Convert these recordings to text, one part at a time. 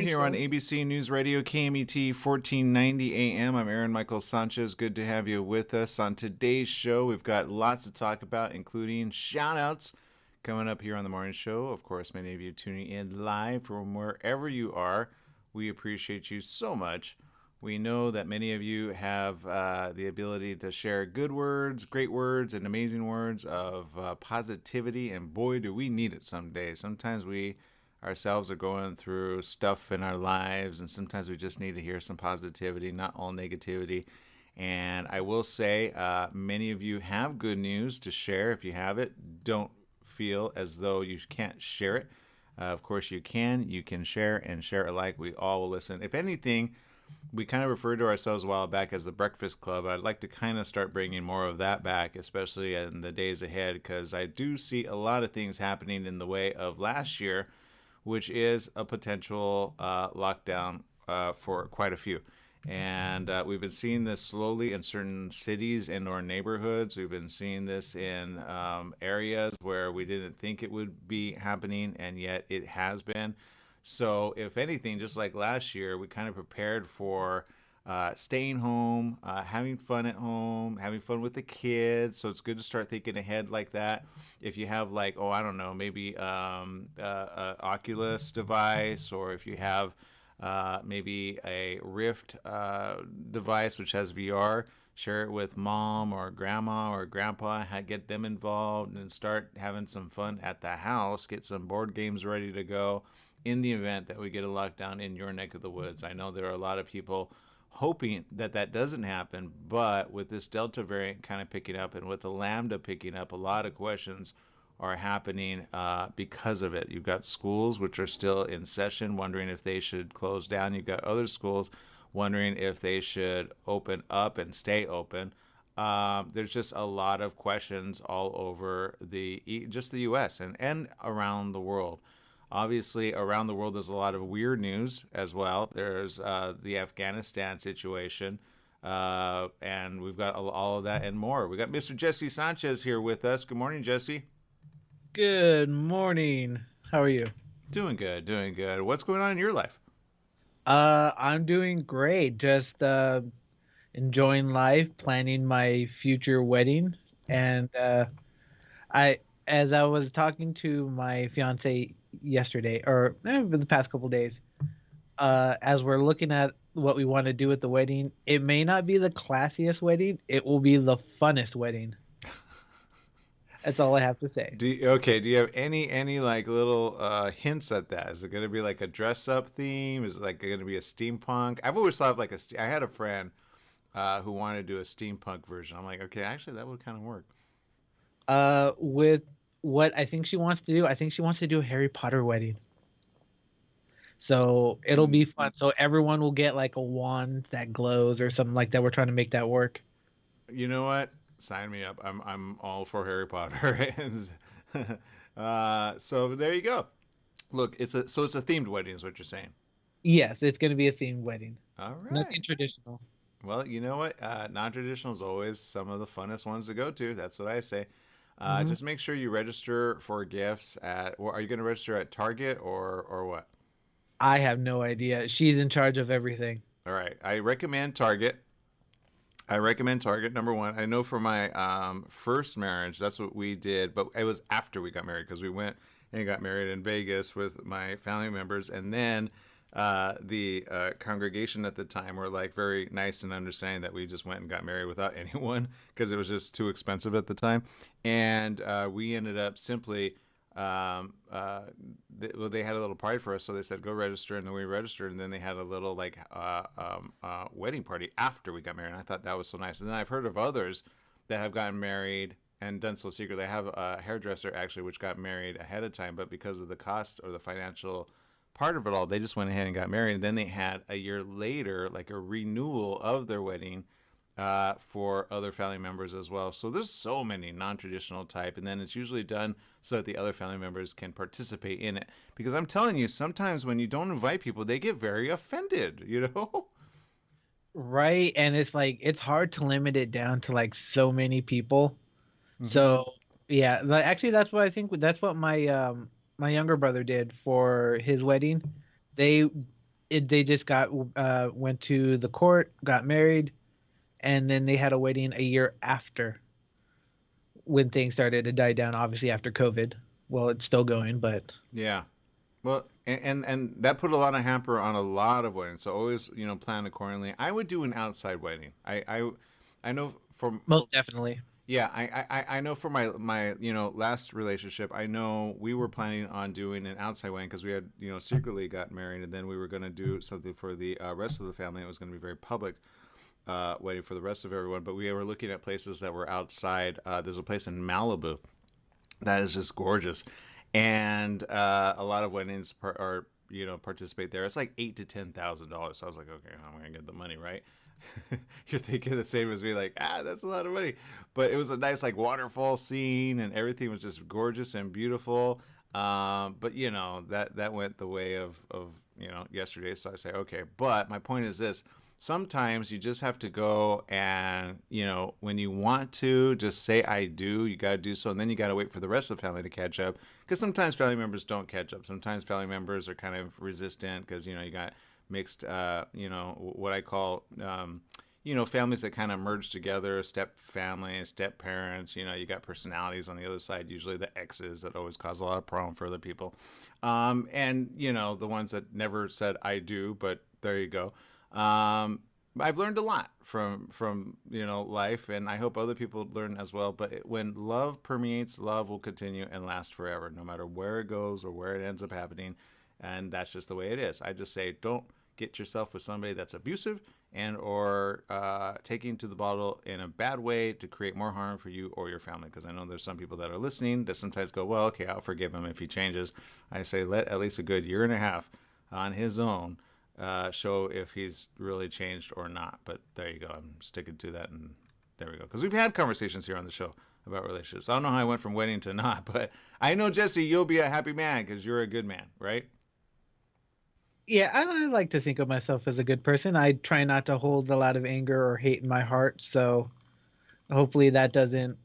Here on ABC News Radio KMET 1490 AM. I'm Aaron Michael Sanchez. Good to have you with us. On today's show, we've got lots to talk about, including shout outs coming up here on the morning show. Of course, many of you tuning in live from wherever you are. We appreciate you so much. We know that many of you have the ability to share good words, great words, and amazing words of positivity, and boy, do we need it some days. Sometimes we ourselves are going through stuff in our lives, and sometimes we just need to hear some positivity, not all negativity. And I will say, many of you have good news to share. If you have it, don't feel as though you can't share it. Of course, you can. You can share and share alike. We all will listen. If anything, we kind of referred to ourselves a while back as the Breakfast Club. I'd like to kind of start bringing more of that back, especially in the days ahead, because I do see a lot of things happening in the way of last year, which is a potential lockdown for quite a few. And we've been seeing this slowly in certain cities and or neighborhoods. We've been seeing this in areas where we didn't think it would be happening, and yet it has been. So if anything, just like last year, we kind of prepared for staying home, having fun at home, having fun with the kids. So it's good to start thinking ahead like that. If you have like, oh, I don't know, maybe a Oculus device, or if you have maybe a Rift device which has VR, share it with mom or grandma or grandpa, get them involved and start having some fun at the house. Get some board games ready to go in the event that we get a lockdown in your neck of the woods. I know there are a lot of people hoping that that doesn't happen, but with this Delta variant kind of picking up and with the Lambda picking up, a lot of questions are happening because of it. You've got schools which are still in session, wondering if they should close down. You've got other schools wondering if they should open up and stay open. There's just a lot of questions all over just the U.S. and around the world. Obviously, around the world, there's a lot of weird news as well. There's the Afghanistan situation, and we've got all of that and more. We got Mr. Jesse Sanchez here with us. Good morning, Jesse. Good morning. How are you? Doing good, doing good. What's going on in your life? I'm doing great. Just enjoying life, planning my future wedding, and I, as I was talking to my fiance yesterday, or for the past couple days, as we're looking at what we want to do with the wedding, it may not be the classiest wedding. It will be the funnest wedding. That's all I have to say. Okay, do you have any like little hints at that? Is it going to be like a dress up theme? Is it like going to be a steampunk? I've always thought of like I had a friend who wanted to do a steampunk version. I'm like, okay, actually that would kind of work. With what I think she wants to do, I think she wants to do a Harry Potter wedding. So it'll be fun. So everyone will get like a wand that glows or something like that. We're trying to make that work. You know what? Sign me up. I'm all for Harry Potter. So there you go. Look, it's a themed wedding, is what you're saying. Yes, it's going to be a themed wedding. All right. Nothing traditional. Well, you know what? Non-traditional is always some of the funnest ones to go to. That's what I say. Hmm. Just make sure you register for gifts at. Or are you going to register at Target or what? I have no idea. She's in charge of everything. All right. I recommend Target. I recommend Target, number one. I know for my first marriage, that's what we did, but it was after we got married because we went and got married in Vegas with my family members, and then the congregation at the time were like very nice and understanding that we just went and got married without anyone because it was just too expensive at the time, and we ended up simply they had a little party for us, so they said go register, and then we registered, and then they had a little like wedding party after we got married. And I thought that was so nice. And then I've heard of others that have gotten married and done so secretly. I have a hairdresser actually which got married ahead of time, but because of the cost or the financial part of it all, they just went ahead and got married. And then they had a year later like a renewal of their wedding for other family members as well. So there's so many non-traditional type, and then it's usually done so that the other family members can participate in it. Because I'm telling you, sometimes when you don't invite people, they get very offended, you know? Right. And it's like, it's hard to limit it down to like so many people. Mm-hmm. So yeah, actually, that's what I think. That's what my my younger brother did for his wedding. They they just got went to the court, got married, and then they had a wedding a year after when things started to die down. Obviously after COVID. Well, it's still going, but Yeah. Well, and that put a lot of hamper on a lot of weddings. So always, plan accordingly. I would do an outside wedding. I know from most definitely. yeah, I know for my last relationship, I know we were planning on doing an outside wedding because we had secretly got married, and then we were going to do something for the rest of the family. It was going to be very public wedding for the rest of everyone, but we were looking at places that were outside. There's a place in Malibu that is just gorgeous, and a lot of weddings are participate there. It's like $8,000 to $10,000. So I was like, okay, I'm gonna get the money, right? You're thinking the same as me, like, that's a lot of money. But it was a nice like waterfall scene, and everything was just gorgeous and beautiful. But that went the way of yesterday. So I say, okay. But my point is this: sometimes you just have to go and when you want to just say I do, you got to do so, and then you got to wait for the rest of the family to catch up, because sometimes family members don't catch up. Sometimes family members are kind of resistant because you got mixed what I call families that kind of merge together, step family, step parents. You got personalities on the other side, usually the exes that always cause a lot of problem for other people, and the ones that never said I do, but there you go. I've learned a lot from life, and I hope other people learn as well. But when love permeates, love will continue and last forever, no matter where it goes or where it ends up happening. And that's just the way it is. I just say, don't get yourself with somebody that's abusive and or taking to the bottle in a bad way to create more harm for you or your family. Because I know there's some people that are listening that sometimes go, well, okay, I'll forgive him if he changes. I say, let at least a good year and a half on his own show if he's really changed or not. But there you go. I'm sticking to that, and there we go. Because we've had conversations here on the show about relationships. I don't know how I went from wedding to not, but I know, Jesse, you'll be a happy man because you're a good man, right? Yeah, I like to think of myself as a good person. I try not to hold a lot of anger or hate in my heart, so hopefully that doesn't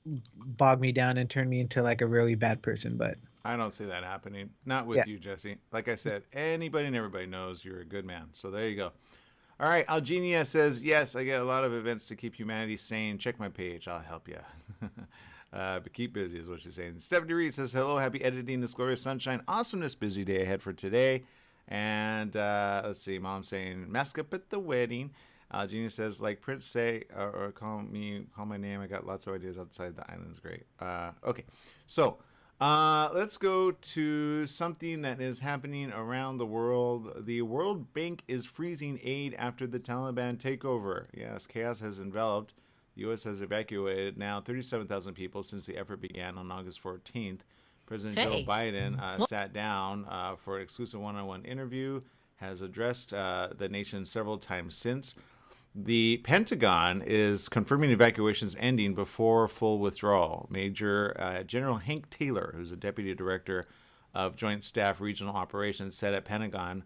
bog me down and turn me into like a really bad person. But I don't see that happening. Not yeah, with you, Jesse. Like I said, anybody and everybody knows you're a good man. So there you go. All right, Algenia says, yes, I get a lot of events to keep humanity sane. Check my page. I'll help you. But keep busy is what she's saying. Stephanie Reed says, hello, happy editing this glorious sunshine. Awesomeness, busy day ahead for today. And let's see, Mom saying, mask up at the wedding. Gina says, like Prince say, or call my name. I got lots of ideas outside the islands. Great. Okay, so let's go to something that is happening around the world. The World Bank is freezing aid after the Taliban takeover. Yes, chaos has enveloped. The U.S. has evacuated now 37,000 people since the effort began on August 14th. President Joe Biden sat down for an exclusive one-on-one interview, has addressed the nation several times since. The Pentagon is confirming evacuations ending before full withdrawal. Major General Hank Taylor, who's the Deputy Director of Joint Staff Regional Operations, said at Pentagon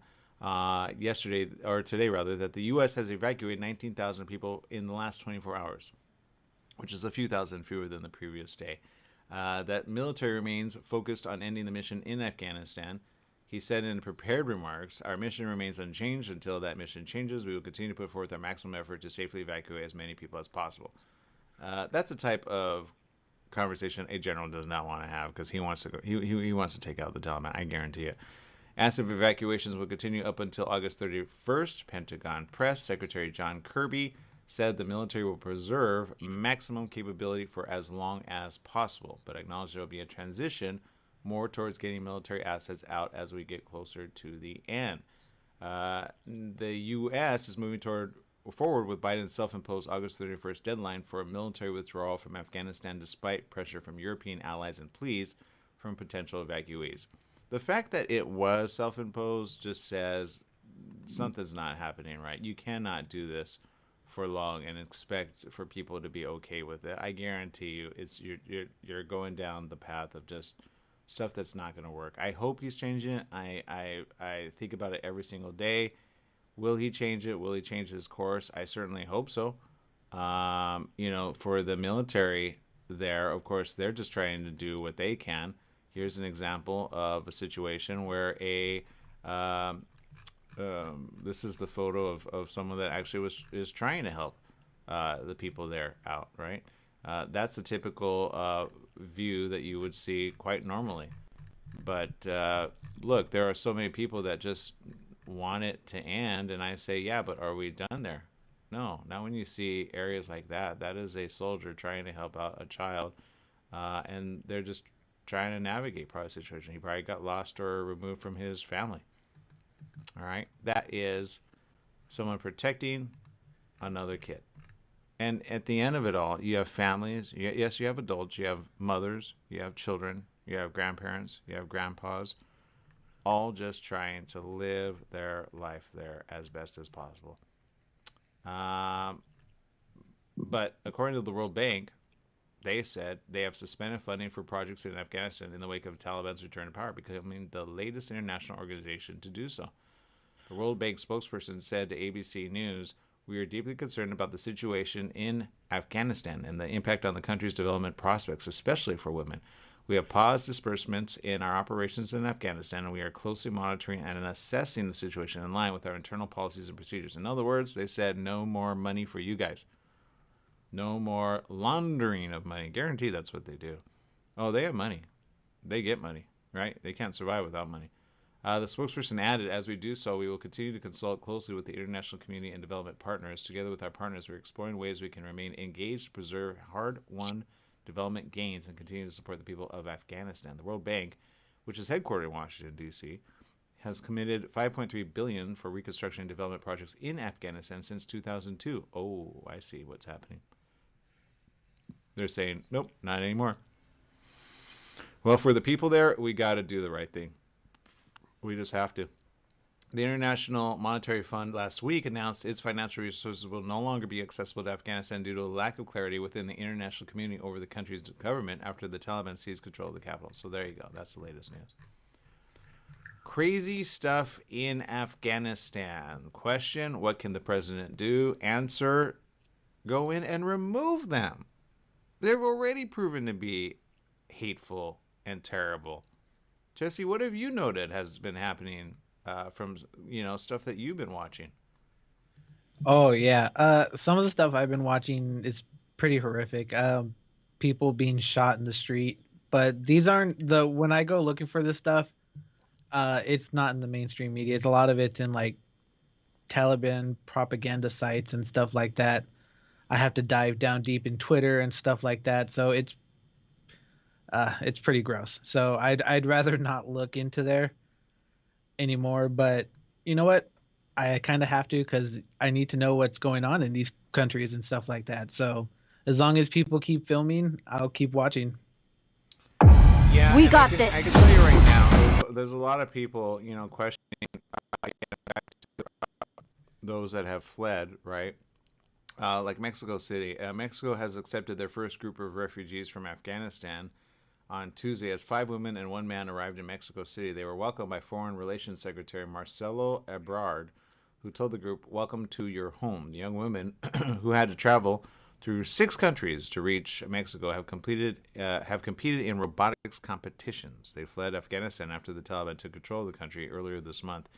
yesterday, or today rather, that the U.S. has evacuated 19,000 people in the last 24 hours, which is a few thousand fewer than the previous day. That military remains focused on ending the mission in Afghanistan. He said in prepared remarks, our mission remains unchanged until that mission changes. We will continue to put forth our maximum effort to safely evacuate as many people as possible. That's the type of conversation a general does not want to have because he wants to go. He wants to take out the Taliban. I guarantee it. As if evacuations will continue up until August 31st, Pentagon Press Secretary John Kirby said the military will preserve maximum capability for as long as possible, but acknowledged there will be a transition more towards getting military assets out as we get closer to the end. The U.S. is moving forward with Biden's self-imposed August 31st deadline for a military withdrawal from Afghanistan despite pressure from European allies and pleas from potential evacuees. The fact that it was self-imposed just says something's not happening right. You cannot do this for long and expect for people to be okay with it. I guarantee you, you're going down the path of just stuff that's not going to work. I hope he's changing it. I think about it every single day. Will he change it? Will he change his course? I certainly hope so. For the military there, of course, they're just trying to do what they can. Here's an example of a situation where This is the photo of someone that actually is trying to help the people there out, right? That's a typical view that you would see quite normally. But look, there are so many people that just want it to end, and I say, yeah, but are we done there? No. Now, when you see areas like that, that is a soldier trying to help out a child, and they're just trying to navigate probably the situation. He probably got lost or removed from his family. All right, that is someone protecting another kid. And at the end of it all, you have families. Yes, you have adults. You have mothers. You have children. You have grandparents. You have grandpas. All just trying to live their life there as best as possible. Um, but according to the World Bank, they said they have suspended funding for projects in Afghanistan in the wake of Taliban's return to power, becoming the latest international organization to do so. The World Bank spokesperson said to ABC News, "We are deeply concerned about the situation in Afghanistan and the impact on the country's development prospects, especially for women. We have paused disbursements in our operations in Afghanistan, and we are closely monitoring and assessing the situation in line with our internal policies and procedures." In other words, they said no more money for you guys. No more laundering of money. Guaranteed that's what they do. Oh, they have money. They get money, right? They can't survive without money. The spokesperson added, "As we do so, we will continue to consult closely with the international community and development partners. Together with our partners, we're exploring ways we can remain engaged, preserve hard-won development gains, and continue to support the people of Afghanistan." The World Bank, which is headquartered in Washington, D.C., has committed $5.3 billion dollars for reconstruction and development projects in Afghanistan since 2002. Oh, I see what's happening. They're saying, nope, not anymore. Well, for the people there, we got to do the right thing. We just have to. The International Monetary Fund last week announced its financial resources will no longer be accessible to Afghanistan due to a lack of clarity within the international community over the country's government after the Taliban seized control of the capital. So there you go. That's the latest news. Crazy stuff in Afghanistan. Question, what can the president do? Answer, go in and remove them. They've already proven to be hateful and terrible. Jesse, what have you noted has been happening from stuff that you've been watching? Oh yeah. Some of the stuff I've been watching is pretty horrific. People being shot in the street. But these aren't the when I go looking for this stuff, it's not in the mainstream media. It's a lot of it's in like Taliban propaganda sites and stuff like that. I have to dive down deep in Twitter and stuff like that. So it's pretty gross. So I'd rather not look into there anymore. But you know what? I kind of have to because I need to know what's going on in these countries and stuff like that. So as long as people keep filming, I'll keep watching. Yeah, We and I got can this. I can tell you right now, there's a lot of people, questioning those that have fled, right? Like Mexico City. Mexico has accepted their first group of refugees from Afghanistan on Tuesday as 5 women and 1 man arrived in Mexico City. They were welcomed by Foreign Relations Secretary Marcelo Ebrard, who told the group, "Welcome to your home." The young women, who had to travel through 6 countries to reach Mexico, have competed in robotics competitions. They fled Afghanistan after the Taliban took control of the country earlier this month.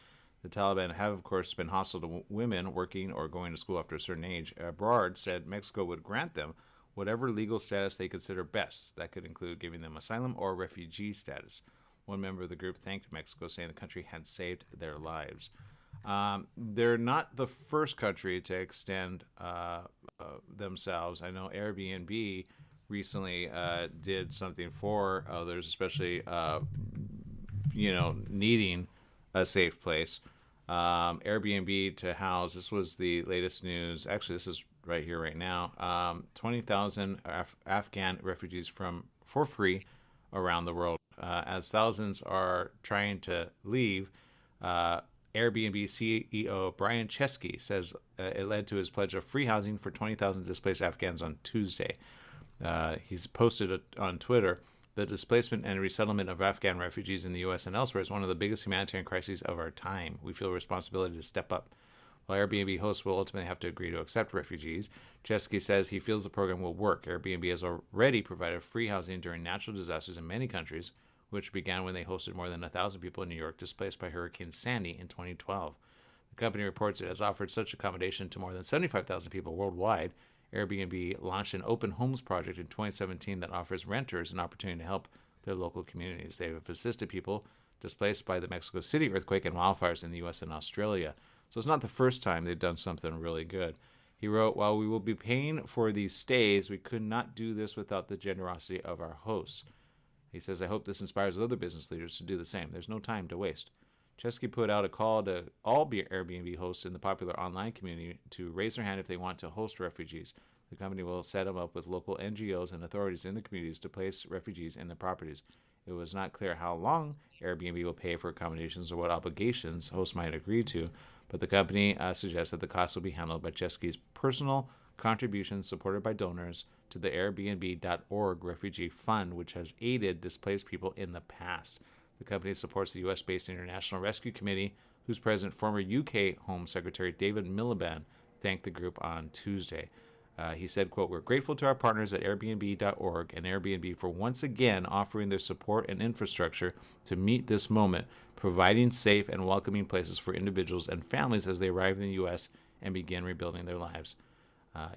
The Taliban have, of course, been hostile to women working or going to school after a certain age. Ebrard said Mexico would grant them whatever legal status they consider best. That could include giving them asylum or refugee status. One member of the group thanked Mexico, saying the country had saved their lives. They're not the first country to extend themselves. I know Airbnb recently did something for others, especially needing a safe place. Airbnb to house. This was the latest news. Actually, this is right here, right now. 20,000 Afghan refugees for free around the world. As thousands are trying to leave, Airbnb CEO Brian Chesky says it led to his pledge of free housing for 20,000 displaced Afghans on Tuesday. He's posted on Twitter, "The displacement and resettlement of Afghan refugees in the U.S. and elsewhere is one of the biggest humanitarian crises of our time. We feel a responsibility to step up." While Airbnb hosts will ultimately have to agree to accept refugees, Chesky says he feels the program will work. Airbnb has already provided free housing during natural disasters in many countries, which began when they hosted more than 1,000 people in New York displaced by Hurricane Sandy in 2012. company reports it has offered such accommodation to more than 75,000 people worldwide. Airbnb launched an open homes project in 2017 that offers renters an opportunity to help their local communities. They have assisted people displaced by the Mexico City earthquake and wildfires in the U.S. and Australia. So it's not the first time they've done something really good. He wrote, "While we will be paying for these stays, we could not do this without the generosity of our hosts." He says, "I hope this inspires other business leaders to do the same. There's no time to waste." Chesky put out a call to all Airbnb hosts in the popular online community to raise their hand if they want to host refugees. The company will set them up with local NGOs and authorities in the communities to place refugees in the properties. It was not clear how long Airbnb will pay for accommodations or what obligations hosts might agree to, but the company suggests that the cost will be handled by Chesky's personal contributions supported by donors to the Airbnb.org refugee fund, which has aided displaced people in the past. The company supports the U.S.-based International Rescue Committee, whose president, former UK Home Secretary David Miliband, thanked the group on Tuesday. He said, quote, "We're grateful to our partners at Airbnb.org and Airbnb for once again offering their support and infrastructure to meet this moment, providing safe and welcoming places for individuals and families as they arrive in the U.S. and begin rebuilding their lives."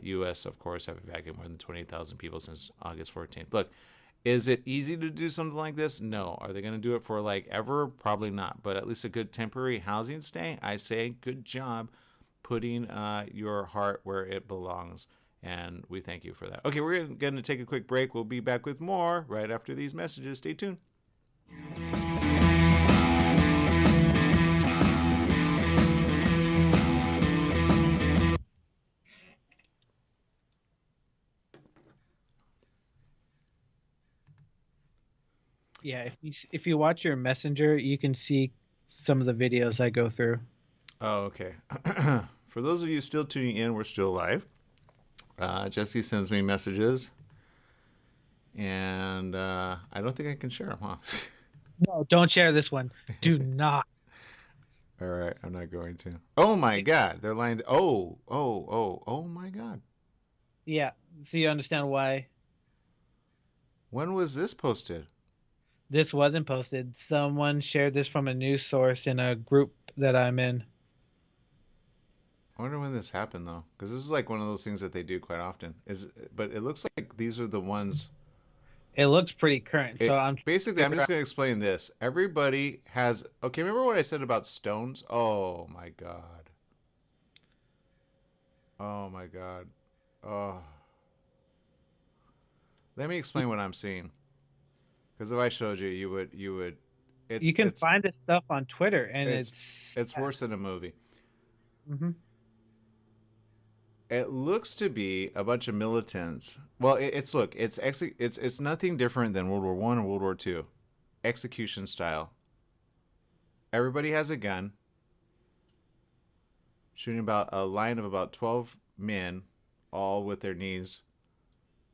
U.S., of course, have evacuated more than 20,000 people since August 14th. Look, is it easy to do something like this? No. Are they going to do it for like ever? Probably not. But at least a good temporary housing stay, I say, good job putting your heart where it belongs. And we thank you for that. Okay, we're going to take a quick break. We'll be back with more right after these messages. Stay tuned. Yeah, if you watch your messenger, you can see some of the videos I go through. Oh, okay. For those of you still tuning in, we're still live. Jesse sends me messages, and I don't think I can share them, huh? No, don't share this one. Do not. All right, I'm not going to. Oh my God, they're lying. Oh my God. Yeah, so you understand why When was this posted? this wasn't posted. Someone shared this from a news source in a group that I'm in. I wonder when this happened though, because this is like one of those things that they do quite often. But it looks like these are the ones. It looks pretty current, so It I'm basically, I'm just going to explain this. Everybody has. Okay, remember what I said about stones? Oh my God. Oh my God. Oh. Let me explain what I'm seeing. Because if I showed you, you would. you can find this stuff on Twitter, and it's worse than a movie. Mhm. It looks to be a bunch of militants. Well, it's nothing different than World War I and World War II, execution style. Everybody has a gun, shooting about a line of about 12 men, all with their knees,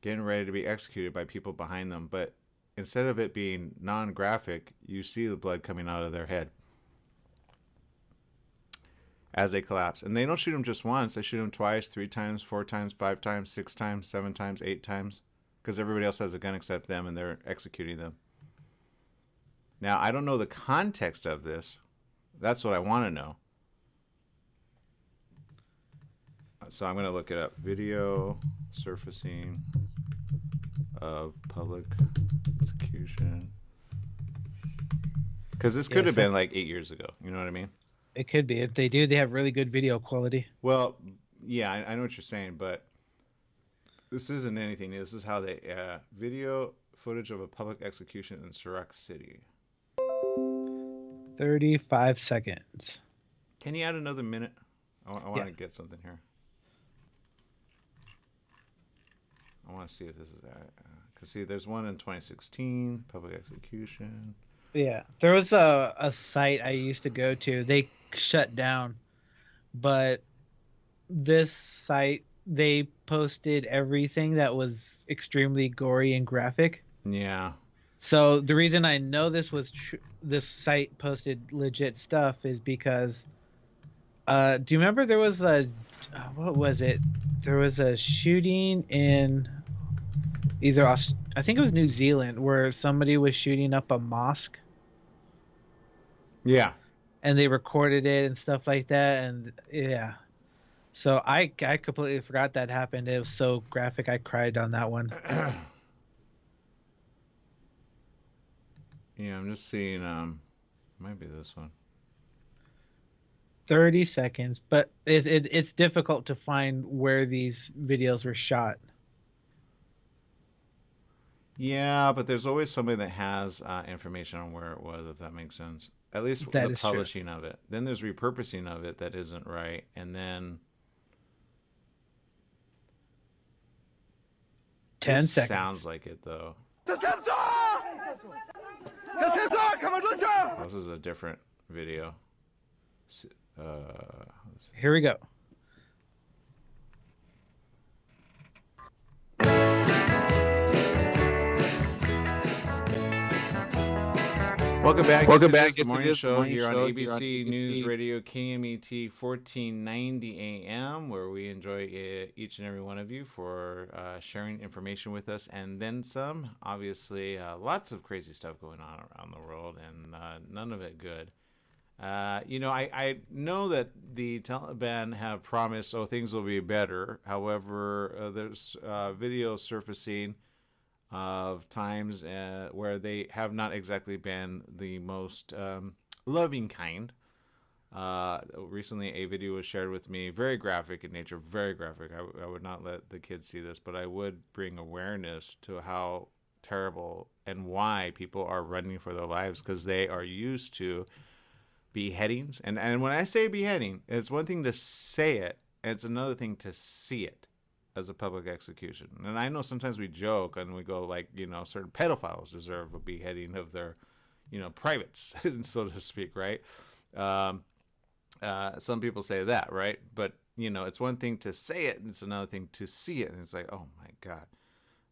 getting ready to be executed by people behind them. But instead of it being non-graphic, you see the blood coming out of their head as they collapse. And they don't shoot them just once. They shoot them twice, 3 times, 4 times, 5 times, 6 times, 7 times, 8 times. Because everybody else has a gun except them, and they're executing them. Now, I don't know the context of this. That's what I want to know. So I'm going to look it up. Video surfacing of public execution. Because this could have been like 8 years ago. You know what I mean? It could be. If they do, they have really good video quality. Well, yeah, I know what you're saying, but this isn't anything new. This is how they video footage of a public execution in Sarak City. 35 seconds. Can you add another minute? I want to get something here. I want to see if this is that. Because, see, there's one in 2016, public execution. Yeah, there was a site I used to go to. They shut down, but this site, they posted everything that was extremely gory and graphic. Yeah. So the reason I know this site posted legit stuff is because do you remember there was what was it? There was a shooting in I think it was New Zealand, where somebody was shooting up a mosque. Yeah. and they recorded it and stuff like that. And yeah, so I completely forgot that happened. It was so graphic. I cried on that one. Yeah, I'm just seeing. Might be this one. 30 seconds, but it's difficult to find where these videos were shot. Yeah, but there's always somebody that has information on where it was, if that makes sense. At least the That is true. publishing of it. Then there's repurposing of it that isn't right, and then 10 this seconds. sounds like it though. This is a different video. Let's see. Here we go. Welcome back. Welcome back. It's the morning show here on ABC News Radio KMET 1490 AM, where we enjoy each and every one of you for sharing information with us and then some. Obviously, lots of crazy stuff going on around the world, and none of it good. I know that the Taliban have promised, things will be better. However, there's video surfacing of times where they have not exactly been the most loving kind. Recently, a video was shared with me, very graphic in nature, very graphic. I would not let the kids see this, but I would bring awareness to how terrible and why people are running for their lives, because they are used to beheadings. And when I say beheading, it's one thing to say it, and it's another thing to see it as a public execution. And I know sometimes we joke and we go like, certain pedophiles deserve a beheading of their, privates, so to speak, right? Some people say that, right? But, it's one thing to say it and it's another thing to see it. And it's like, oh my God.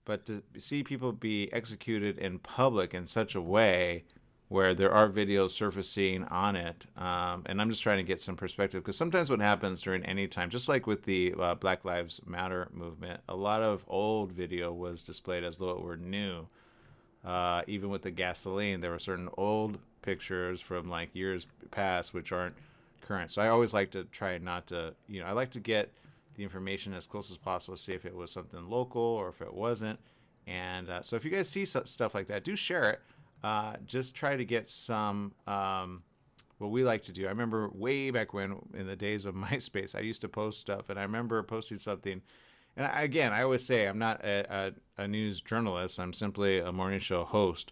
But to see people be executed in public in such a way where there are videos surfacing on it. And I'm just trying to get some perspective, because sometimes what happens during any time, just like with the Black Lives Matter movement, a lot of old video was displayed as though it were new. Even with the gasoline, there were certain old pictures from like years past which aren't current. So I always like to try not to, I like to get the information as close as possible, see if it was something local or if it wasn't. And so if you guys see stuff like that, do share it. Just try to get some, what we like to do. I remember way back when, in the days of MySpace, I used to post stuff, and I remember posting something. And I always say I'm not a news journalist. I'm simply a morning show host,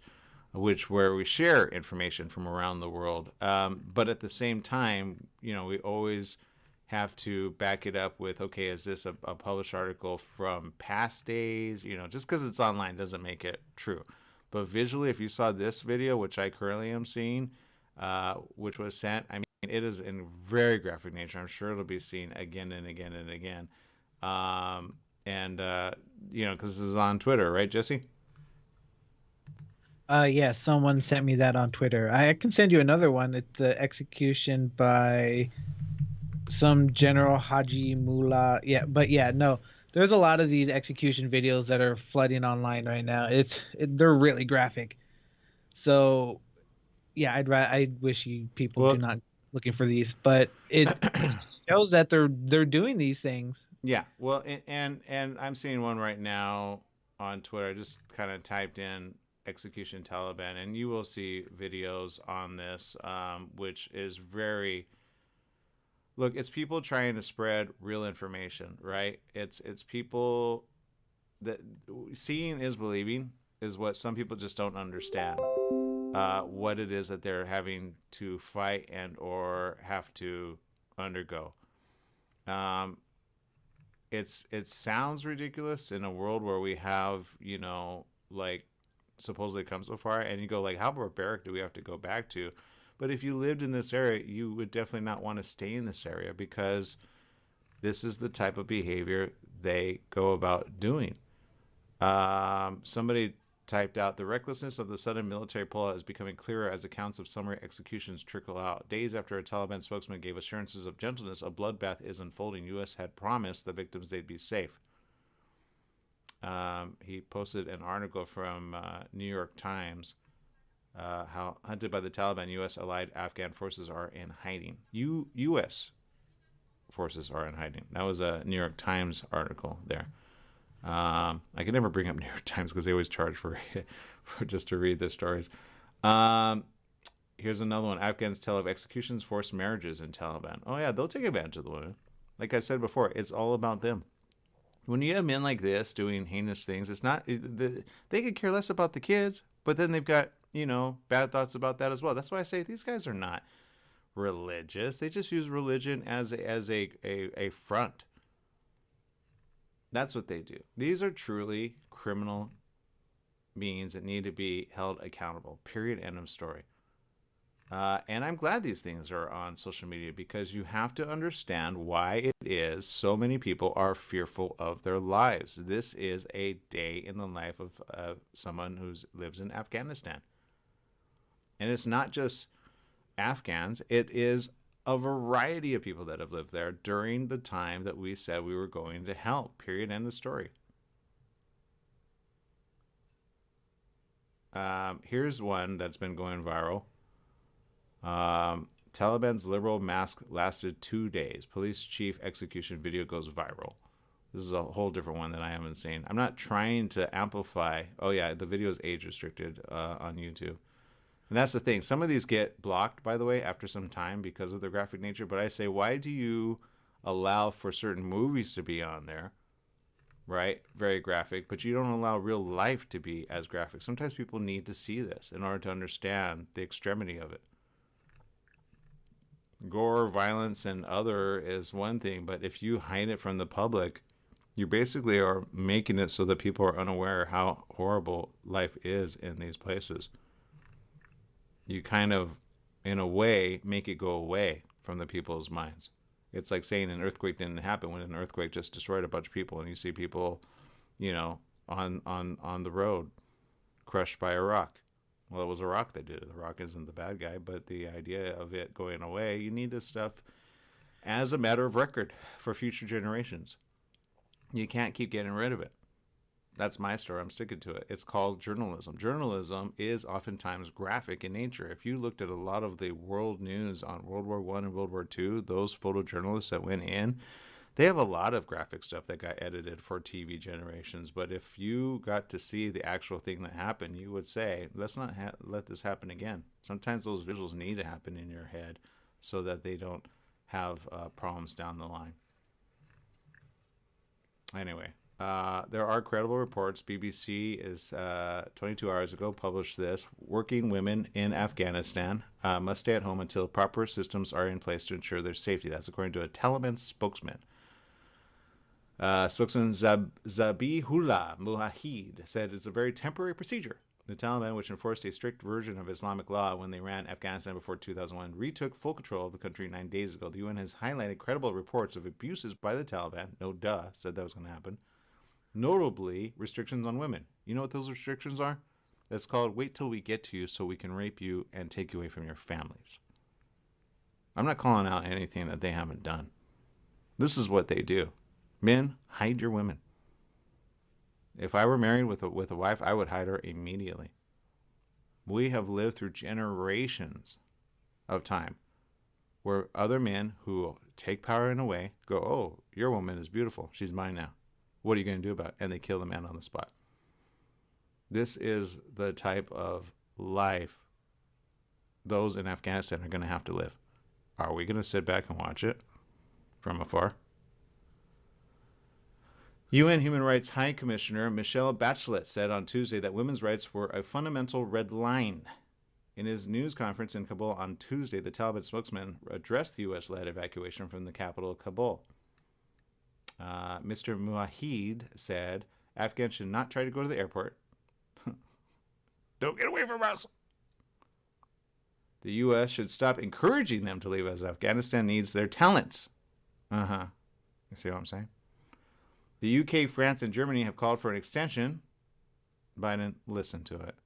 where we share information from around the world. But at the same time, we always have to back it up with, okay, is this a published article from past days? Just because it's online doesn't make it true. But visually, if you saw this video, which I currently am seeing, which was sent, I mean, it is in very graphic nature. I'm sure it'll be seen again and again and again. Because this is on Twitter, right, Jesse? Yeah, someone sent me that on Twitter. I can send you another one. It's the execution by some General Haji Mullah. Yeah, but yeah, no. There's a lot of these execution videos that are flooding online right now. They're really graphic. So, yeah, I wish people do not looking for these, but it shows that they're doing these things. Yeah. Well, and I'm seeing one right now on Twitter. I just kind of typed in execution Taliban, and you will see videos on this, which is very. Look, it's people trying to spread real information, right? It's people that seeing is believing is what some people just don't understand. What it is that they're having to fight and or have to undergo. It sounds ridiculous in a world where we have, like supposedly come so far, and you go like, how barbaric do we have to go back to? But if you lived in this area, you would definitely not want to stay in this area, because this is the type of behavior they go about doing. Somebody typed out, the recklessness of the sudden military pullout is becoming clearer as accounts of summary executions trickle out. Days after a Taliban spokesman gave assurances of gentleness, a bloodbath is unfolding. U.S. had promised the victims they'd be safe. He posted an article from New York Times how hunted by the Taliban, U.S. allied Afghan forces are in hiding. U.S. forces are in hiding. That was a New York Times article there. I can never bring up New York Times because they always charge for just to read their stories. Um, Here's another one. Afghans tell of executions, forced marriages in Taliban. Oh yeah, they'll take advantage of the women. Like I said before, it's all about them. When you have men like this doing heinous things, it's not they could care less about the kids, but then they've got bad thoughts about that as well. That's why I say these guys are not religious. They just use religion as a front. That's what they do. These are truly criminal beings that need to be held accountable. Period. End of story. And I'm glad these things are on social media because you have to understand why it is so many people are fearful of their lives. This is a day in the life of someone who lives in Afghanistan. And it's not just Afghans, it is a variety of people that have lived there during the time that we said we were going to help. Period. End of story. Here's one that's been going viral. Taliban's liberal mask lasted 2 days. Police chief execution video goes viral. This is a whole different one that I haven't seen. I'm not trying to amplify. Oh yeah, the video is age restricted on YouTube. And that's the thing. Some of these get blocked, by the way, after some time because of their graphic nature. But I say, why do you allow for certain movies to be on there? Right? Very graphic. But you don't allow real life to be as graphic. Sometimes people need to see this in order to understand the extremity of it. Gore, violence, and other is one thing, but if you hide it from the public, you basically are making it so that people are unaware how horrible life is in these places. You kind of, in a way, make it go away from the people's minds. It's like saying an earthquake didn't happen when an earthquake just destroyed a bunch of people, and you see people, on the road, crushed by a rock. Well, it was a rock that did it. The rock isn't the bad guy, but the idea of it going away, you need this stuff as a matter of record for future generations. You can't keep getting rid of it. That's my story. I'm sticking to it. It's called journalism. Journalism is oftentimes graphic in nature. If you looked at a lot of the world news on World War I and World War II, those photojournalists that went in, they have a lot of graphic stuff that got edited for TV generations. But if you got to see the actual thing that happened, you would say, let's not let this happen again. Sometimes those visuals need to happen in your head so that they don't have problems down the line. Anyway, there are credible reports. BBC is 22 hours ago published this. Working women in Afghanistan must stay at home until proper systems are in place to ensure their safety. That's according to a Taliban spokesman. Spokesman Zabihullah Mujahid said it's a very temporary procedure. The Taliban, which enforced a strict version of Islamic law when they ran Afghanistan before 2001, retook full control of the country 9 days ago. The UN has highlighted credible reports of abuses by the Taliban. No duh, said that was going to happen. Notably, restrictions on women. You know what those restrictions are? That's called wait till we get to you so we can rape you and take you away from your families. I'm not calling out anything that they haven't done. This is what they do. Men, hide your women. If I were married with a wife, I would hide her immediately. We have lived through generations of time where other men who take power in a way go, oh, your woman is beautiful. She's mine now. What are you going to do about it? And they kill the man on the spot. This is the type of life those in Afghanistan are going to have to live. Are we going to sit back and watch it from afar? UN Human Rights High Commissioner Michelle Bachelet said on Tuesday that women's rights were a fundamental red line. In his news conference in Kabul on Tuesday, the Taliban spokesman addressed the U.S.-led evacuation from the capital, Kabul. Mr. Mujahid said, Afghans should not try to go to the airport. Don't get away from us. The U.S. should stop encouraging them to leave as Afghanistan needs their talents. You see what I'm saying? The UK, France, and Germany have called for an extension. Biden, listen to it.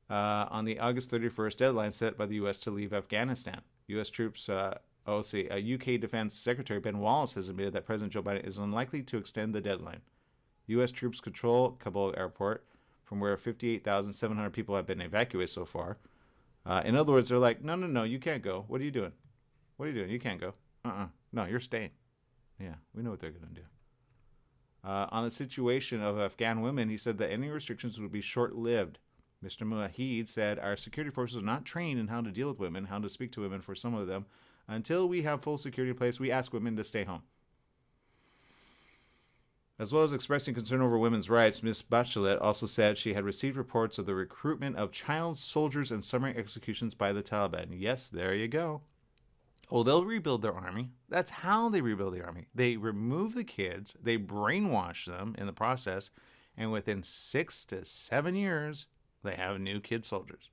On the August 31st deadline set by the U.S. to leave Afghanistan. U.S. troops, UK Defense Secretary Ben Wallace has admitted that President Joe Biden is unlikely to extend the deadline. U.S. troops control Kabul airport from where 58,700 people have been evacuated so far. In other words, they're like, no, you can't go. What are you doing? What are you doing? You can't go. No, you're staying. Yeah, we know what they're going to do. On the situation of Afghan women, he said that any restrictions would be short-lived. Mr. Mujahid said, our security forces are not trained in how to deal with women, how to speak to women for some of them. Until we have full security in place, we ask women to stay home. As well as expressing concern over women's rights, Ms. Bachelet also said she had received reports of the recruitment of child soldiers and summary executions by the Taliban. Yes, there you go. Oh, they'll rebuild their army. That's how they rebuild the army. They remove the kids, they brainwash them in the process, and within 6 to 7 years, they have new kid soldiers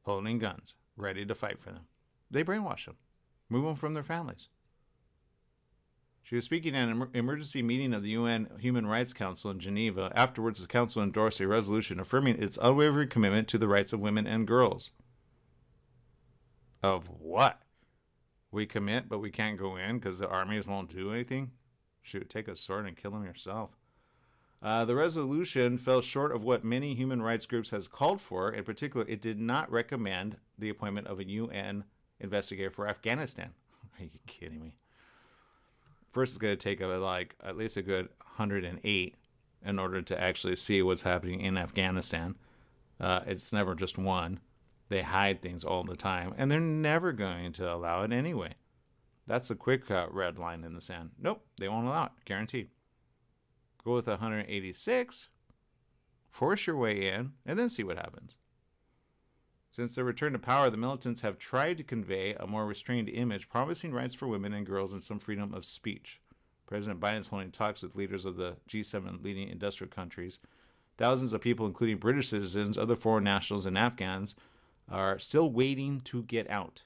holding guns, ready to fight for them. They brainwash them, move them from their families. She was speaking at an emergency meeting of the UN Human Rights Council in Geneva. Afterwards, the Council endorsed a resolution affirming its unwavering commitment to the rights of women and girls. Of what? We commit, but we can't go in because the armies won't do anything? Shoot, take a sword and kill them yourself. The resolution fell short of what many human rights groups has called for. In particular, it did not recommend the appointment of a UN investigator for Afghanistan. Are you kidding me? First, it's going to take at least a good 108 in order to actually see what's happening in Afghanistan. It's never just one. They hide things all the time, and they're never going to allow it anyway. That's a quick red line in the sand. Nope, they won't allow it. Guaranteed. Go with 186, force your way in, and then see what happens. Since their return to power, the militants have tried to convey a more restrained image, promising rights for women and girls and some freedom of speech. President Biden is holding talks with leaders of the G7 leading industrial countries. Thousands of people, including British citizens, other foreign nationals, and Afghans, are still waiting to get out.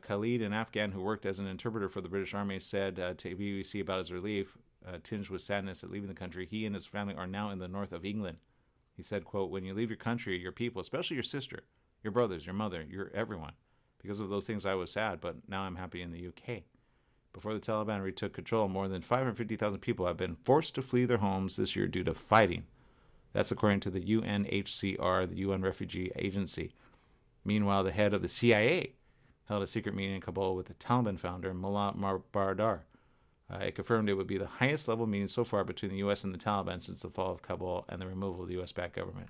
Khalid, an Afghan who worked as an interpreter for the British Army, said to BBC about his relief, tinged with sadness at leaving the country. He and his family are now in the north of England. He said, quote, when you leave your country, your people, especially your sister, your brothers, your mother, your everyone. Because of those things, I was sad, but now I'm happy in the UK. Before the Taliban retook control, more than 550,000 people have been forced to flee their homes this year due to fighting. That's according to the UNHCR, the UN Refugee Agency. Meanwhile, the head of the CIA held a secret meeting in Kabul with the Taliban founder, Mullah Baradar. It confirmed it would be the highest level meeting so far between the U.S. and the Taliban since the fall of Kabul and the removal of the U.S.-backed government.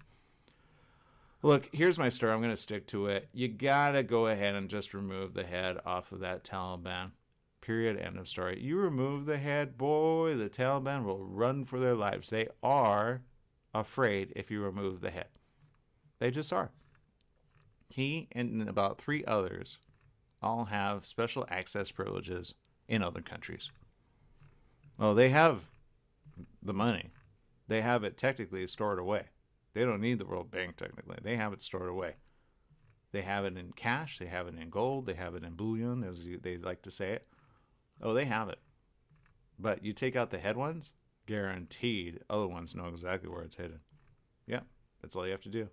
Look, here's my story. I'm going to stick to it. You got to go ahead and just remove the head off of that Taliban. Period. End of story. You remove the head, boy, the Taliban will run for their lives. They are afraid if you remove the head. They just are. He and about 3 others all have special access privileges in other countries. Well, they have the money. They have it technically stored away. They don't need the World Bank technically. They have it stored away. They have it in cash. They have it in gold. They have it in bullion, as they like to say it. Oh, they have it. But you take out the head ones, guaranteed other ones know exactly where it's hidden. Yeah, that's all you have to do.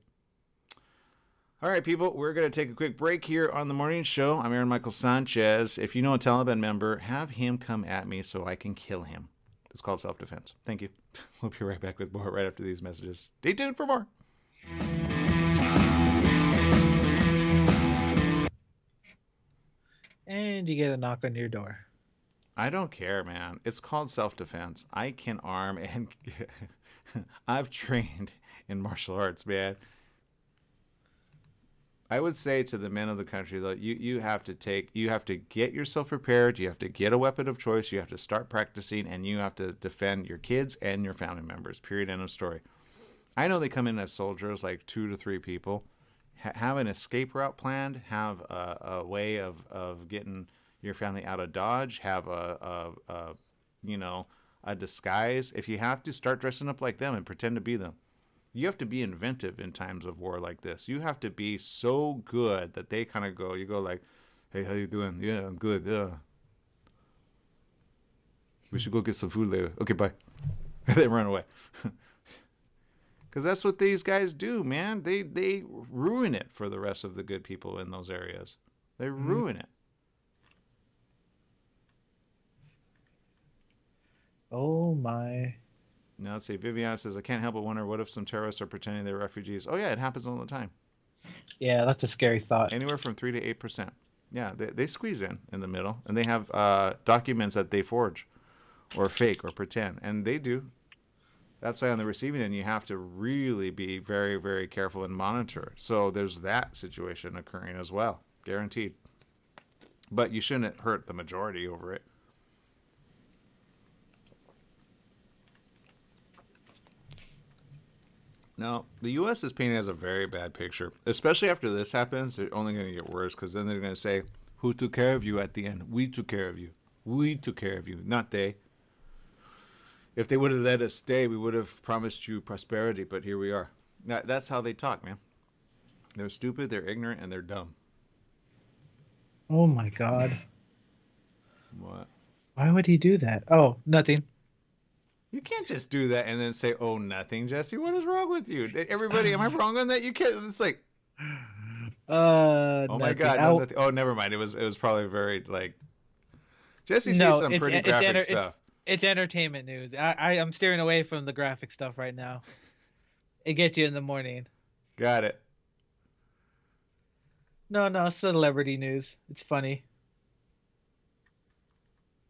All right, people, we're going to take a quick break here on the morning show. I'm Aaron Michael Sanchez. If you know a Taliban member, have him come at me so I can kill him. It's called self-defense. Thank you. We'll be right back with more right after these messages. Stay tuned for more. And you get a knock on your door. I don't care, man. It's called self-defense. I can arm and I've trained in martial arts, man. I would say to the men of the country, though, you have to get yourself prepared. You have to get a weapon of choice. You have to start practicing, and you have to defend your kids and your family members. Period. End of story. I know they come in as soldiers, like 2 to 3 people. Have an escape route planned. Have a way of getting your family out of Dodge. Have a disguise. If you have to, start dressing up like them and pretend to be them. You have to be inventive in times of war like this. You have to be so good that they kind of go, you go like, hey, how you doing? Yeah, I'm good. Yeah. We should go get some food later. Okay, bye. They run away. Because that's what these guys do, man. They ruin it for the rest of the good people in those areas. They ruin it. Oh, my. Now let's see. Viviana says, I can't help but wonder what if some terrorists are pretending they're refugees. Oh yeah, it happens all the time. Yeah, that's a scary thought. Anywhere from 3 to 8%. Yeah, they squeeze in the middle, and they have documents that they forge, or fake, or pretend, and they do. That's why on the receiving end, you have to really be very, very careful and monitor. So there's that situation occurring as well, guaranteed. But you shouldn't hurt the majority over it. Now, the U.S. is painted as a very bad picture, especially after this happens. They're only going to get worse because then they're going to say, who took care of you at the end? We took care of you. We took care of you, not they. If they would have let us stay, we would have promised you prosperity, but here we are. That's how they talk, man. They're stupid, they're ignorant, and they're dumb. Oh my God. What? Why would he do that? Oh, nothing. You can't just do that and then say, oh, nothing, Jesse. What is wrong with you? Everybody, am I wrong on that? You can't. It's like, oh nothing. my God. No, nothing. Oh, never mind. It was probably very, like, Jesse sees some pretty graphic stuff. It's entertainment news. I'm steering away from the graphic stuff right now. It gets you in the morning. Got it. No, celebrity news. It's funny.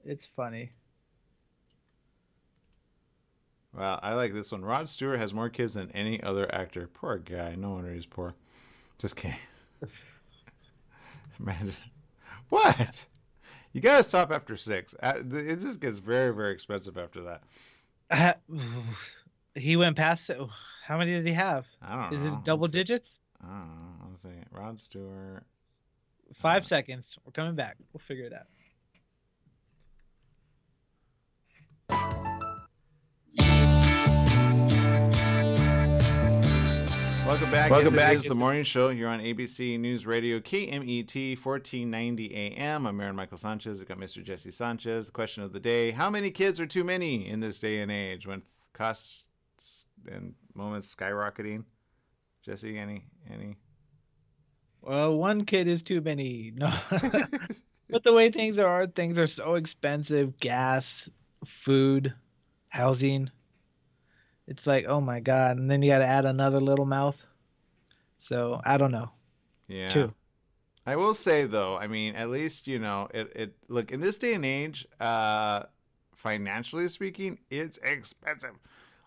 It's funny. Wow, I like this one. Rod Stewart has more kids than any other actor. Poor guy. No wonder he's poor. Just kidding. Imagine. What? You gotta stop after 6. It just gets very, very expensive after that. He went past it. How many did he have? I don't know. Is it double digits? I don't know. Let's see. Rod Stewart. 5 seconds. We're coming back. We'll figure it out. Welcome back. Yes, it is the morning show here on ABC News Radio, KMET 1490 AM. I'm Aaron Michael Sanchez. We've got Mr. Jesse Sanchez. The question of the day, how many kids are too many in this day and age when costs and moments skyrocketing? Jesse, any? Well, one kid is too many. No. But the way things are so expensive. Gas, food, housing. It's like, oh my God. And then you got to add another little mouth. So I don't know. Yeah. 2. I will say though, I mean, at least, it look, in this day and age, financially speaking, it's expensive.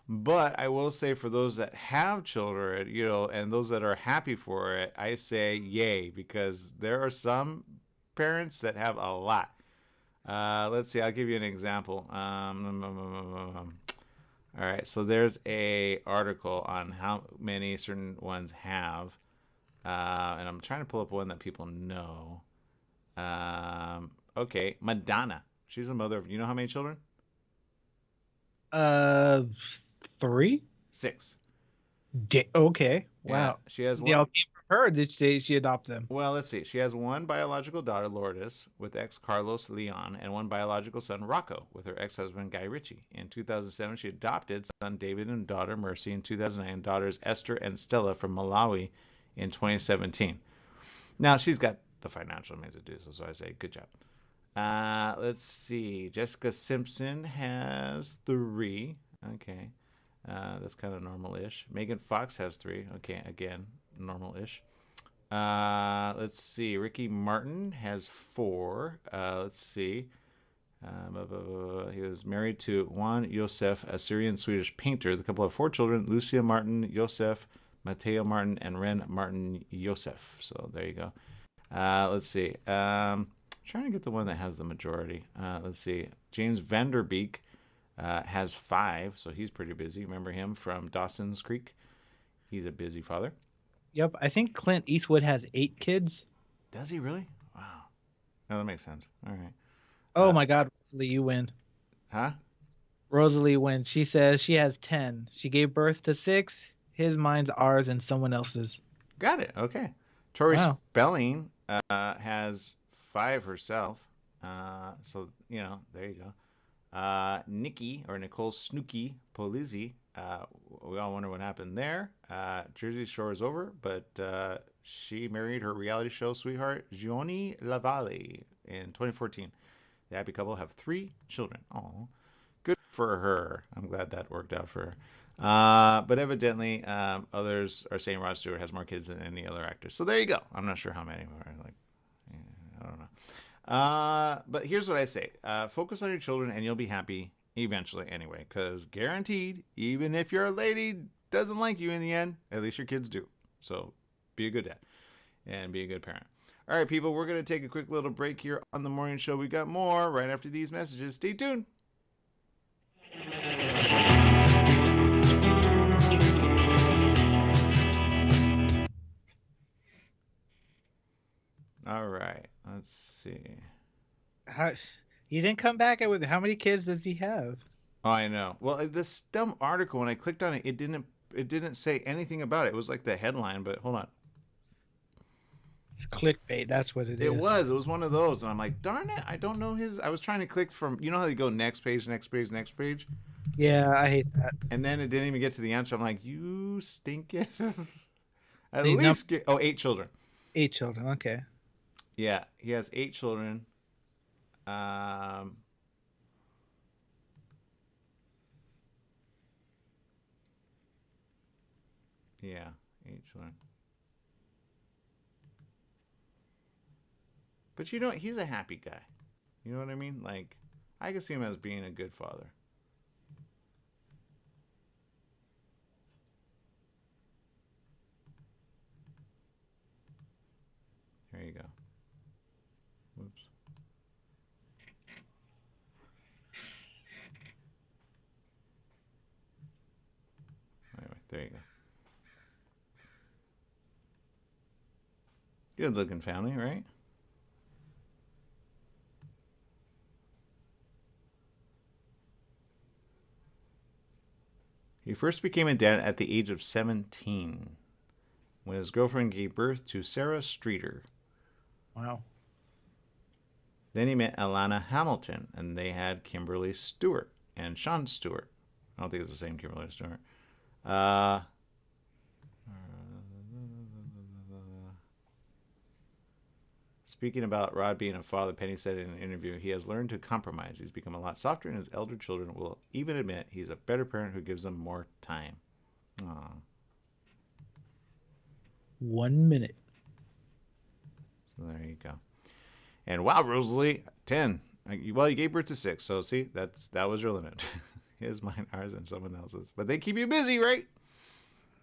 But I will say for those that have children, and those that are happy for it, I say yay, because there are some parents that have a lot. Let's see, I'll give you an example. All right, so there's a article on how many certain ones have, and I'm trying to pull up one that people know. Okay, Madonna. She's a mother of, you know how many children? 3? 6. Okay. Yeah, Wow. she has one. They all came from her. Did she adopt them? Well, let's see. She has one biological daughter, Lourdes, with ex Carlos Leon, and one biological son, Rocco, with her ex-husband, Guy Ritchie. In 2007, she adopted son David and daughter Mercy. In 2009, daughters Esther and Stella from Malawi in 2017. Now, she's got the financial means to do so I say good job. Let's see. Jessica Simpson has 3. Okay. That's kind of normal-ish. Megan Fox has 3. Okay, again, normal-ish. Let's see. Ricky Martin has 4. Let's see. He was married to Juan Josef, a Syrian-Swedish painter. The couple have 4 children: Lucia Martin Josef, Mateo Martin, and Ren Martin Josef. So there you go. Let's see. Trying to get the one that has the majority. Let's see. James Vanderbeek has 5, so he's pretty busy. Remember him from Dawson's Creek? He's a busy father. Yep. I think Clint Eastwood has 8 kids. Does he really? Wow. No, that makes sense. All right. Oh my God, Rosalie, you win. Huh? Rosalie wins. She says she has 10. She gave birth to 6. His, mine's, ours, and someone else's. Got it. Okay. Tori Spelling has 5 herself. So, there you go. Nikki, or Nicole Snooki Polizzi, we all wonder what happened there. Jersey Shore is over, but she married her reality show sweetheart, Gioni Lavalle, in 2014. The happy couple have 3 children. Oh, Good for her. I'm glad that worked out for her. But evidently, others are saying Rod Stewart has more kids than any other actor. So there you go. I'm not sure how many are. Like, I don't know. But here's what I say: focus on your children, and you'll be happy eventually, anyway. Because guaranteed, even if your lady doesn't like you in the end, at least your kids do. So be a good dad and be a good parent. All right, people, we're going to take a quick little break here on the morning show. We got more right after these messages. Stay tuned. All right, let's see. How, he didn't come back with how many kids does he have? Oh, I know. Well, this dumb article, when I clicked on it, it didn't say anything about it. It was like the headline, but hold on. It's clickbait. That's what it is. It was one of those, and I'm like, darn it, I don't know his. I was trying to click from, you know how they go next page, next page, next page, Yeah, I hate that. and then it didn't even get to the answer. I'm like, you stinking. At These least get, 8 children. 8 children. Okay. Yeah, he has 8 children. Um, yeah, 8 children. But you know, he's a happy guy. You know what I mean? Like, I can see him as being a good father. There you go. Whoops. Anyway, there you go. Good looking family, right? He first became a dad at the age of 17 when his girlfriend gave birth to Sarah Streeter. Wow. Then he met Alana Hamilton, and they had Kimberly Stewart and Sean Stewart. I don't think it's the same Kimberly Stewart. Speaking about Rod being a father, Penny said in an interview, he has learned to compromise. He's become a lot softer, and his elder children will even admit he's a better parent who gives them more time. Aww. 1 minute. So there you go. And wow, Rosalie, 10. Well, you gave birth to 6, so see, that was your limit. His, mine, ours, and someone else's. But they keep you busy, right?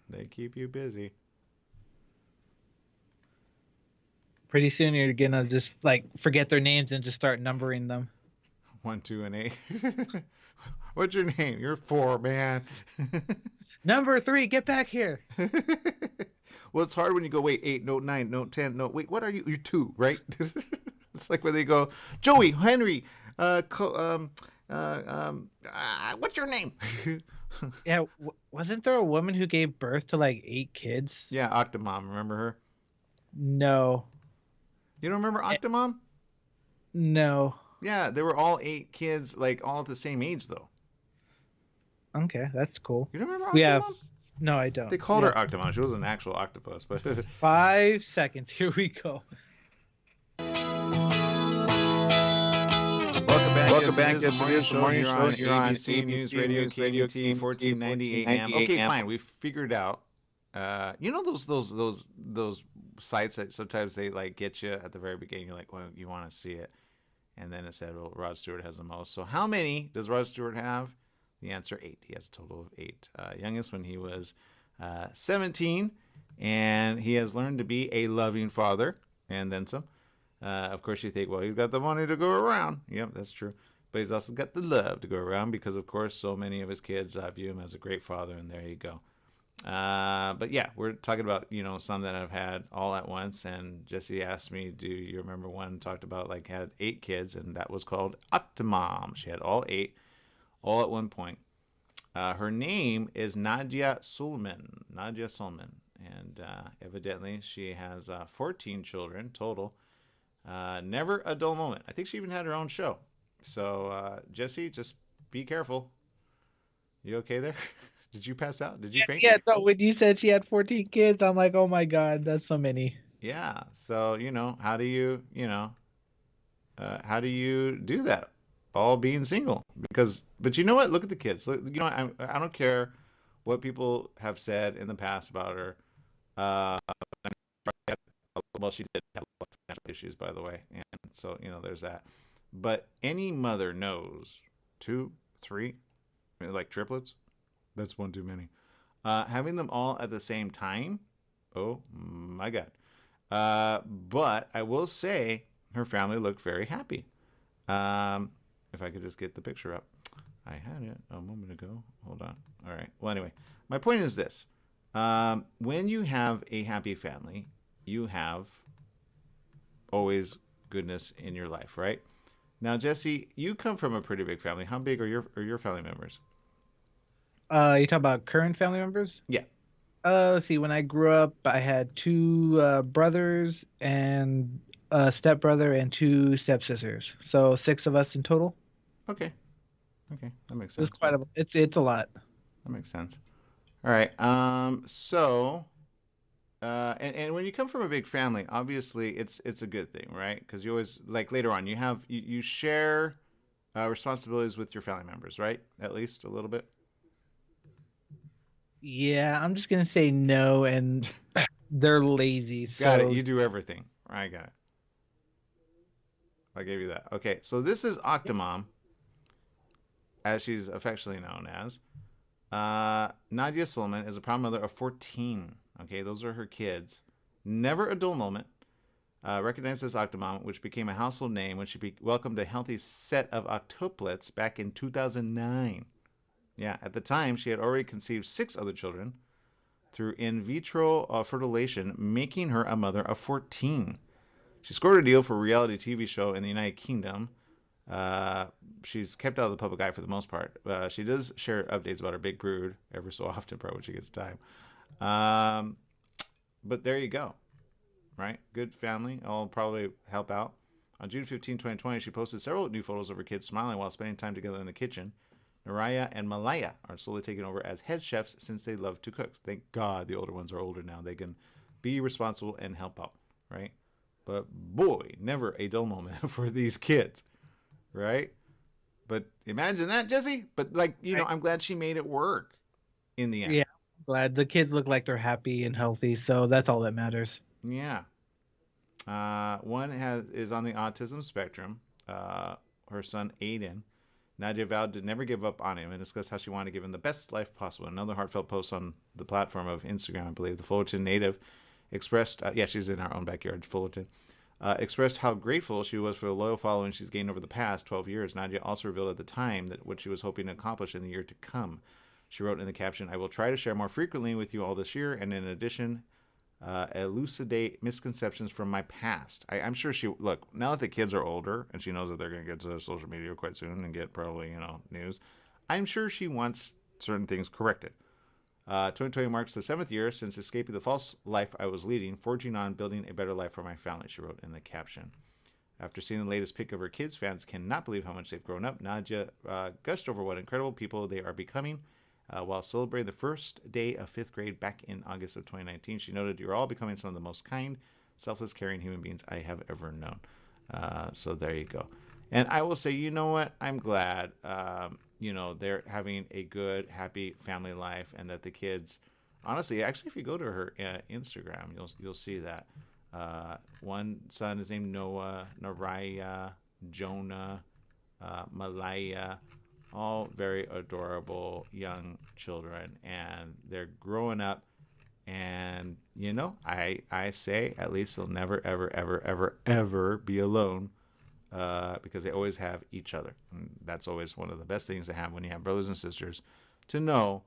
They keep you busy. Pretty soon you're gonna just like forget their names and just start numbering them. 1, 2, and 8. What's your name? You're 4, man. Number 3, get back here. Well, it's hard when you go, wait, 8, no, 9, no, 10, no, wait, what are you? You're 2, right? It's like when they go, Joey, Henry, what's your name? Yeah, wasn't there a woman who gave birth to like 8 kids? Yeah, Octomom, remember her? No. You don't remember Octomom? No. Yeah, they were all 8 kids, like all at the same age, though. Okay, that's cool. You don't remember Octomom? We have. No, I don't. They called her Octomom. She was an actual octopus, but 5 seconds. Here we go. Welcome back. Yes, it is the morning show here on ABC News Radio KMT 1490 AM. Okay, fine. We figured out. You know those sites that sometimes they like get you at the very beginning. You're like, well, you want to see it, and then it said, well, Rod Stewart has the most. So how many does Rod Stewart have? The answer 8. He has a total of 8. Youngest when he was 17, and he has learned to be a loving father, and then some. Of course, you think, well, he's got the money to go around. Yep, that's true. But he's also got the love to go around because, of course, so many of his kids view him as a great father, and there you go. But yeah, we're talking about, some that I've had all at once. And Jesse asked me, do you remember one talked about like had 8 kids, and that was called Octomom. She had all 8, all at one point. Her name is Nadia Sulman. And evidently she has 14 children total. Never a dull moment. I think she even had her own show. So, Jesse, just be careful. You okay there? Did you pass out? Did you faint? Yeah, no, when you said she had 14 kids, I'm like, oh my God, that's so many. Yeah. So, how do you do that? all being single but you know what? Look at the kids. Look, you know, I don't care what people have said in the past about her. Uh, well, she did have a lot of financial issues, by the way, and so you know there's that. But any mother knows two, three, like triplets. That's one too many. Having them all at the same time, oh my god. But I will say her family looked very happy. If I could just get the picture up. I had it a moment ago. Hold on. All right. Well, anyway, my point is this. When you have a happy family, you have always goodness in your life, right? Now, Jesse, you come from a pretty big family. How big are your family members? You talk about current family members? Yeah. Let's see. When I grew up, I had two brothers and a stepbrother and two stepsisters. So six of us in total. Okay. Okay. That makes It's sense. quite a. It's a lot. That makes sense. All right. And when you come from a big family, obviously it's a good thing, right? Because you always like later on you share responsibilities with your family members, right? At least a little bit. Yeah, I'm just gonna say no, and they're lazy. Got it. So You do everything. I got it. I gave you that. Okay. So this is Octomom, as she's affectionately known as. Nadia Suleiman is a proud mother of 14. Okay, those are her kids. Never a dull moment. Recognized as Octomom, which became a household name when she welcomed a healthy set of octuplets back in 2009. Yeah, at the time, she had already conceived 6 other children through in vitro fertilization, making her a mother of 14. She scored a deal for a reality TV show in the United Kingdom. She's kept out of the public eye for the most part. She does share updates about her big brood every so often, probably when she gets time. But there you go, right? Good family. I'll probably help out. On June 15, 2020, she posted several new photos of her kids smiling while spending time together in the kitchen. Naraya and Malaya are slowly taking over as head chefs since they love to cook. Thank God the older ones are older now. They can be responsible and help out, right? But boy, never a dull moment for these kids, right? But imagine that, Jesse. But like, you know, I'm glad she made it work in the end. yeah, glad the kids look like they're happy and healthy. So that's all that matters. Yeah. One is on the autism spectrum. Her son Aiden. Nadia vowed to never give up on him and discussed how she wanted to give him the best life possible. Another heartfelt post on the platform of Instagram, I believe. The Fullerton native expressed, she's in our own backyard, Fullerton, expressed how grateful she was for the loyal following she's gained over the past 12 years. Nadia also revealed at the time that what she was hoping to accomplish in the year to come. She wrote in the caption, "I will try to share more frequently with you all this year, and in addition, elucidate misconceptions from my past." I'm sure look, now that the kids are older and she knows that they're going to get to social media quite soon and get probably, news, I'm sure she wants certain things corrected. 2020 marks the 7th year since escaping the false life I was leading, forging on building a better life for my family, she wrote in the caption. After seeing the latest pic of her kids, fans cannot believe how much they've grown up. Nadia gushed over what incredible people they are becoming. While celebrating the first day of 5th grade back in August of 2019, she noted, "You're all becoming some of the most kind, selfless, caring human beings I have ever known." So there you go. And I will say, you know what? I'm glad, they're having a good, happy family life, and that the kids, honestly, actually, if you go to her Instagram, you'll see that one son is named Noah, Naraya, Jonah, Malaya. All very adorable young children, and they're growing up. And I say at least they'll never ever ever ever ever be alone, because they always have each other. And that's always one of the best things to have when you have brothers and sisters, to know,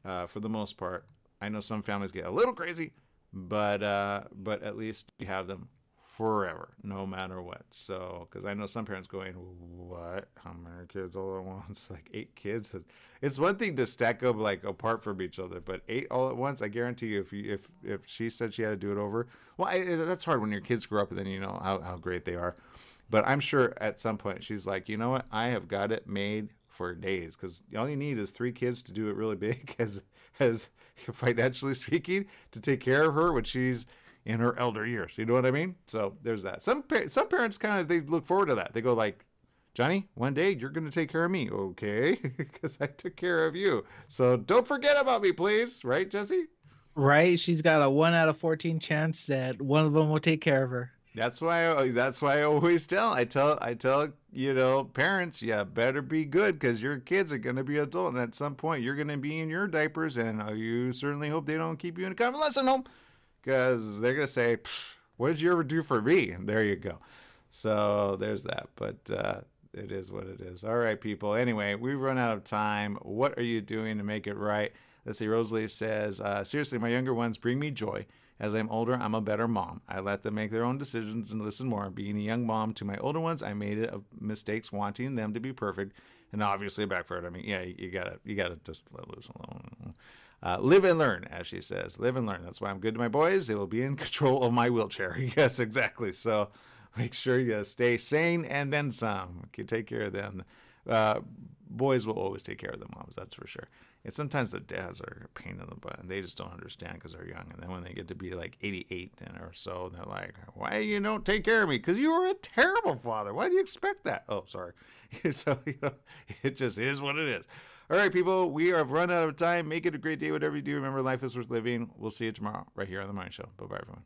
for the most part. I know some families get a little crazy, but at least you have them forever, no matter what. So, because I know some parents going, "What? How many kids all at once? Like 8 kids?" It's one thing to stack up like apart from each other, but 8 all at once, I guarantee you, if she said she had to do it over, well, that's hard when your kids grow up and then you know how great they are. But I'm sure at some point she's like, you know what? I have got it made for days, because all you need is 3 kids to do it really big, as financially speaking, to take care of her when she's in her elder years. You know what I mean? So there's that. Some parents kind of, they look forward to that. They go like, Johnny, one day you're going to take care of me, okay? Because I took care of you. So don't forget about me, please. Right, Jesse? Right? She's got a 1 out of 14 chance that one of them will take care of her. That's why I always tell parents, yeah, better be good because your kids are gonna be adult, and at some point you're gonna be in your diapers, and you certainly hope they don't keep you in a convalescent home because they're gonna say, "What did you ever do for me?" And there you go. So there's that, but it is what it is. All right, people. Anyway, we've run out of time. What are you doing to make it right? Let's see. Rosalie says, seriously, my younger ones bring me joy. As I'm older, I'm a better mom. I let them make their own decisions and listen more. Being a young mom to my older ones, I made it of mistakes, wanting them to be perfect, and obviously backfired. I mean, yeah, you gotta just let loose alone. Live and learn, as she says. Live and learn. That's why I'm good to my boys. They will be in control of my wheelchair. Yes, exactly. So make sure you stay sane and then some. Okay, take care of them. Boys will always take care of the moms, that's for sure. And sometimes the dads are a pain in the butt, and they just don't understand because they're young. And then when they get to be like 88 or so, they're like, "Why you don't take care of me? Because you were a terrible father. Why do you expect that?" Oh, sorry. So it just is what it is. All right, people, we have run out of time. Make it a great day, whatever you do. Remember, life is worth living. We'll see you tomorrow right here on the Morning Show. Bye-bye, everyone.